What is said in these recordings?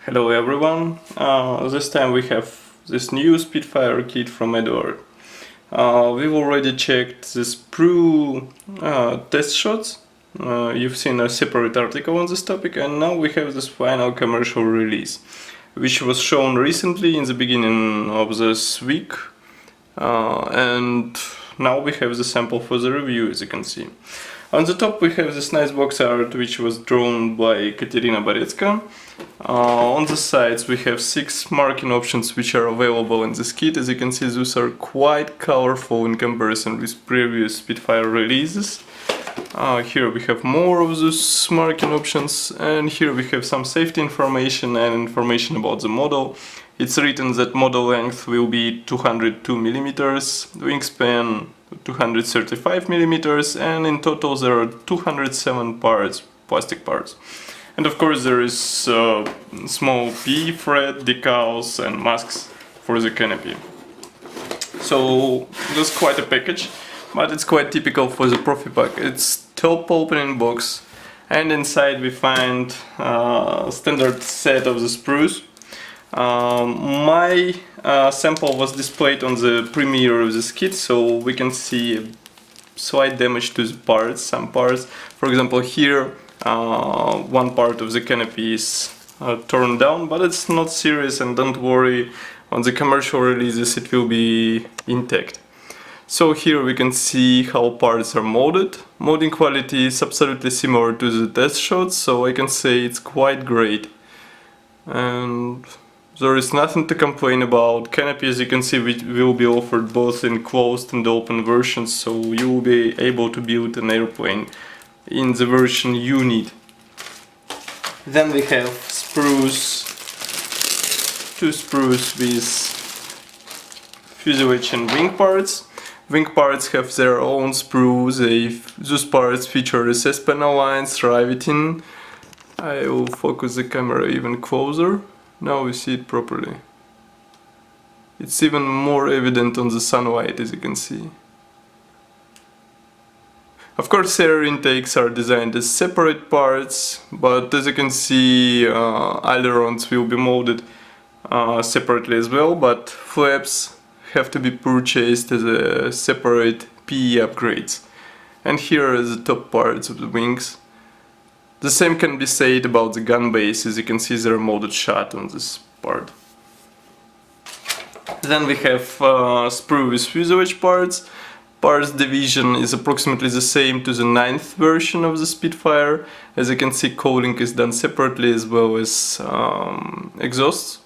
Hello everyone, this time we have this new Spitfire kit from Eduard. We've already checked the sprue test shots, you've seen a separate article on this topic, and now we have this final commercial release, which was shown recently in the beginning of this week, and now we have the sample for the review, as you can see. On the top we have this nice box art which was drawn by Katerina Borecka. On the sides we have 6 marking options which are available in this kit. As you can see, those are quite colorful in comparison with previous Spitfire releases. Here we have more of those marking options, and here we have some safety information and information about the model. It's written that model length will be 202 mm, wingspan 235 mm, and in total there are 207 parts, plastic parts. And of course there is small PE thread, decals and masks for the canopy. So that's quite a package, but it's quite typical for the Profi pack. It's top opening box, and inside we find a standard set of the sprues. My sample was displayed on the premiere of this kit, so we can see slight damage to the parts, some parts. For example, here one part of the canopy is torn down, but it's not serious, and don't worry, on the commercial releases it will be intact. So here we can see how parts are molded. Molding quality is absolutely similar to the test shots, so I can say it's quite great. And there is nothing to complain about. Canopy, as you can see, will be offered both in closed and open versions, so you will be able to build an airplane in the version you need. Then we have sprues, 2 sprues with fuselage and wing parts. Wing parts have their own sprues. Those parts feature recessed panel lines, riveting. I will focus the camera even closer. Now we see it properly. It's even more evident on the sunlight, as you can see. Of course, air intakes are designed as separate parts, but as you can see, ailerons will be molded separately as well, but flaps have to be purchased as a separate PE upgrades. And here are the top parts of the wings. The same can be said about the gun base. As you can see, there are molded shut on this part. Then we have sprue with fuselage parts. Parts division is approximately the same to the 9th version of the Spitfire. As you can see, cowling is done separately as well as exhausts.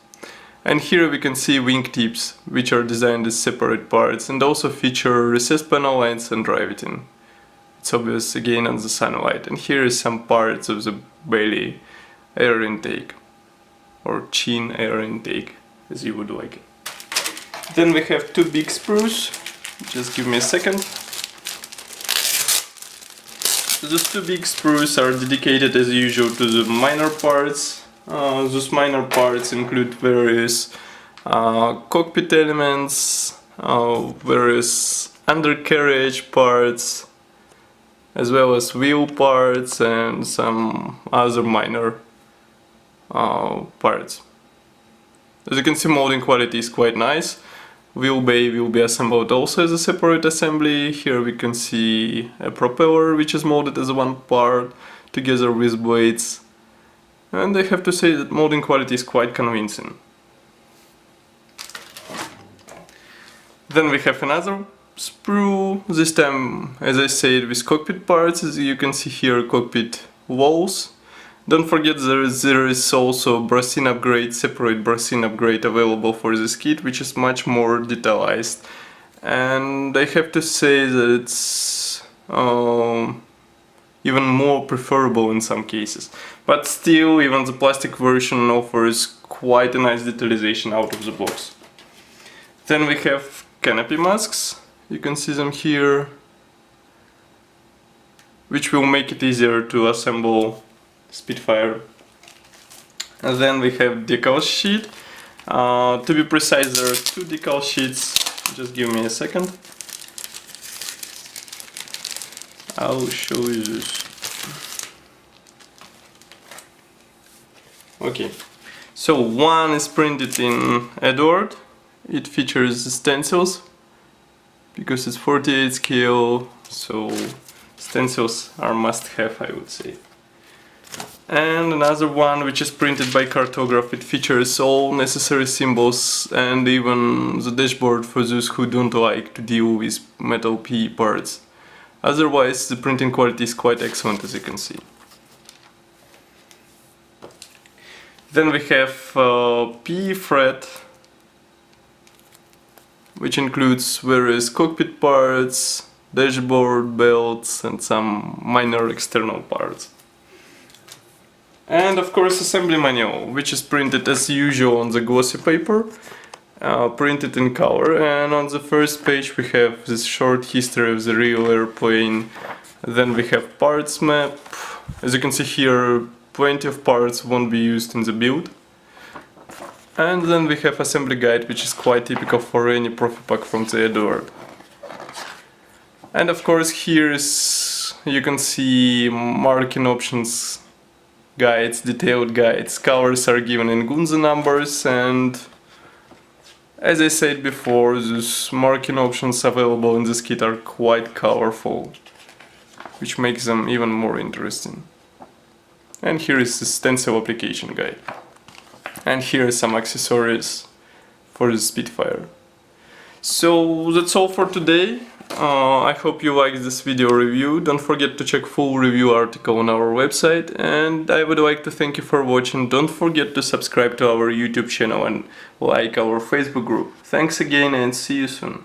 And here we can see wing tips, which are designed as separate parts and also feature recessed panel lines and riveting. It's obvious again on the sunlight. And here is some parts of the belly air intake, or chin air intake, as you would like it. Then we have 2 big sprues. Just give me a second. Those 2 big sprues are dedicated as usual to the minor parts. Those minor parts include various cockpit elements, various undercarriage parts, as well as wheel parts and some other minor parts. As you can see, molding quality is quite nice. Wheel bay will be assembled also as a separate assembly. Here we can see a propeller which is molded as one part together with blades. And I have to say that molding quality is quite convincing. Then we have another sprue, this time, as I said, with cockpit parts. As you can see here, cockpit walls. Don't forget there is also brassine upgrade, separate brassine upgrade available for this kit, which is much more detailized. And I have to say that it's even more preferable in some cases. But still, even the plastic version offers quite a nice detalization out of the box. Then we have canopy masks. You can see them here, which will make it easier to assemble Spitfire. And then we have decal sheet. To be precise, there are 2 decal sheets. Just give me a second. I'll show you this. Okay, So one is printed in Eduard. It features the stencils because it's 48 scale, so stencils are must have, I would say. And another one which is printed by cartograph. It features all necessary symbols and even the dashboard for those who don't like to deal with metal PE parts. Otherwise the printing quality is quite excellent, as you can see. Then we have PE thread, which includes various cockpit parts, dashboard, belts and some minor external parts. And of course assembly manual, which is printed as usual on the glossy paper, printed in color, and on the first page we have this short history of the real airplane. Then we have parts map. As you can see here, plenty of parts won't be used in the build. And then we have assembly guide, which is quite typical for any profi pack from the Eduard. And of course here is, you can see marking options, guides, detailed guides. Colors are given in Gunze numbers, and as I said before, those marking options available in this kit are quite colorful, which makes them even more interesting. And here is the stencil application guide. And here are some accessories for the Spitfire. So that's all for today. I hope you liked this video review. Don't forget to check full review article on our website, and I would like to thank you for watching. Don't forget to subscribe to our YouTube channel and like our Facebook group. Thanks again and see you soon.